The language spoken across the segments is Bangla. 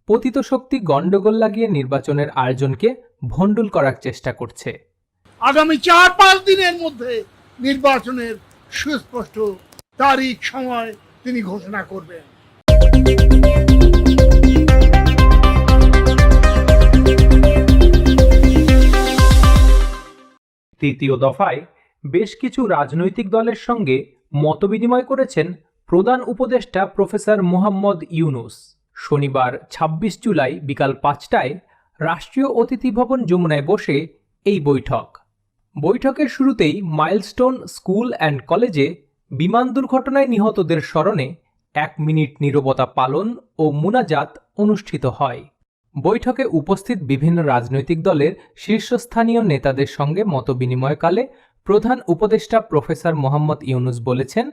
পতিত শক্তি গন্ডগোল লাগিয়ে নির্বাচনের আয়োজনকে ভণ্ডুল করার চেষ্টা করছে। আগামী 4-5 দিনের মধ্যে নির্বাচনের সুস্পষ্ট তারিখ সময় তিনি ঘোষণা করবেন। তৃতীয় দফায় বেশ কিছু রাজনৈতিক দলের সঙ্গে মতবিনিময় করেছেন প্রধান উপদেষ্টা প্রফেসর মোহাম্মদ ইউনূস। শনিবার ২৬ জুলাই বিকাল ৫টায় রাষ্ট্রীয় অতিথি ভবন যমুনায় বসে এই বৈঠক। বৈঠকের শুরুতেই মাইলস্টোন স্কুল অ্যান্ড কলেজে বিমান দুর্ঘটনায় নিহতদের স্মরণে ১ মিনিট নীরবতা পালন ও মুনাজাত অনুষ্ঠিত হয়। বৈঠকে উপস্থিত বিভিন্ন রাজনৈতিক দলের শীর্ষস্থানীয় নেতাদের সঙ্গে মতবিনিময়কালে প্রধান উপদেষ্টা প্রফেসর মোহাম্মদ ইউনূস বলেছেন,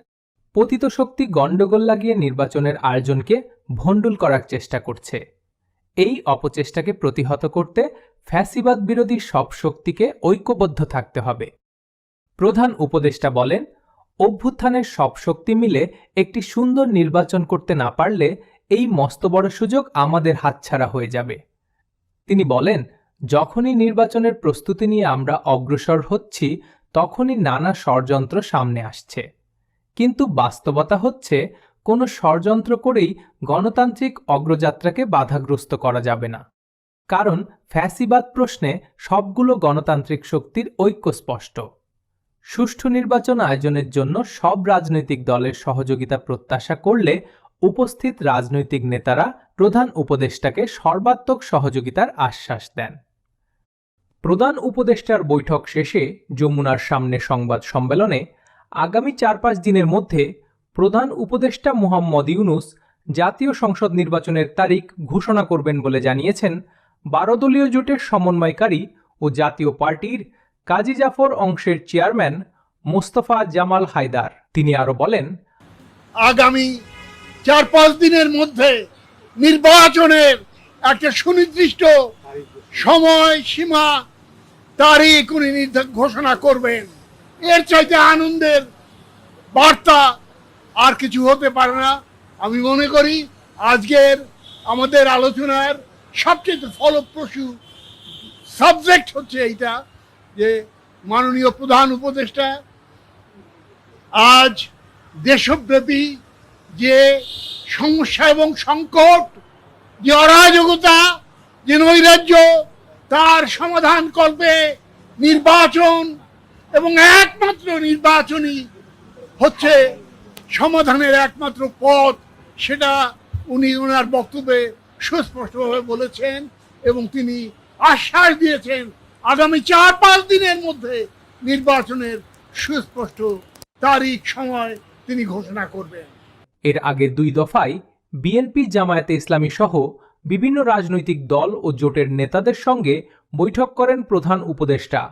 পতিত শক্তি গন্ডগোল লাগিয়ে নির্বাচনের আয়োজনকে ভণ্ডুল করার চেষ্টা করছে। এই অপচেষ্টাকে প্রতিহত করতে ফ্যাসিবাদ বিরোধী সব শক্তিকে ঐক্যবদ্ধ থাকতে হবে। প্রধান উপদেষ্টা বলেন, অভ্যুত্থানের সব শক্তি মিলে একটি সুন্দর নির্বাচন করতে না পারলে এই মস্ত বড় সুযোগ আমাদের হাতছাড়া হয়ে যাবে। তিনি বলেন, যখনই নির্বাচনের প্রস্তুতি নিয়ে আমরা অগ্রসর হচ্ছি তখনই নানা ষড়যন্ত্র সামনে আসছে, কিন্তু বাস্তবতা হচ্ছে কোনো ষড়যন্ত্র করেই গণতান্ত্রিক অগ্রযাত্রাকে বাধাগ্রস্ত করা যাবে না। কারণ ফ্যাসিবাদ প্রশ্নে সবগুলো গণতান্ত্রিক শক্তির ঐক্য স্পষ্ট। সুষ্ঠু নির্বাচন আয়োজনের জন্য সব রাজনৈতিক দলের সহযোগিতা প্রত্যাশা করলে উপস্থিত রাজনৈতিক নেতারা প্রধান উপদেষ্টাকে সর্বাত্মক সহযোগিতার আশ্বাস দেন। প্রধান উপদেষ্টার বৈঠক শেষে যমুনার সামনে সংবাদ সম্মেলনে আগামী ৪-৫ দিনের মধ্যে প্রধান উপদেষ্টা মোহাম্মদ ইউনূস জাতীয় সংসদ নির্বাচনের তারিখ ঘোষণা করবেন বলে জানিয়েছেন ১২ দলীয় জোটের সমন্বয়কারী ও জাতীয় পার্টির কাজী জাফর অংশের চেয়ারম্যান মোস্তফা জামাল হায়দার। তিনি আরো বলেন, আগামী ৪-৫ দিনের মধ্যে নির্বাচনের একটা সুনির্দিষ্ট সময় সীমা তারিখ উনি ঘোষণা করবেন। এর চাইতে আনন্দের বার্তা আর কিছু হতে পারে না। আমি মনে করি আজকের আমাদের আলোচনার সবচেয়ে ফলপ্রসূ সাবজেক্ট হচ্ছে এইটা যে মাননীয় প্রধান উপদেষ্টা আজ দেশব্যাপী যে সমস্যা এবং সংকট, যে অরাজকতা, যে নৈরাজ্য, তার সমাধান করবে নির্বাচন, এবং একমাত্র নির্বাচনই হচ্ছে সমাধানের একমাত্র পথ। সেটা উনি ওনার বক্তব্যে সুস্পষ্টভাবে বলেছেন এবং তিনি আশ্বাস দিয়েছেন আগামী ৪-৫ দিনের মধ্যে নির্বাচনের সুস্পষ্ট তারিখ সময় তিনি ঘোষণা করবেন। এর আগে ২ দফায় বিএনপি, জামায়াতে ইসলামী সহ বিভিন্ন রাজনৈতিক দল ও জোটের নেতাদের সঙ্গে বৈঠক করেন প্রধান উপদেষ্টা।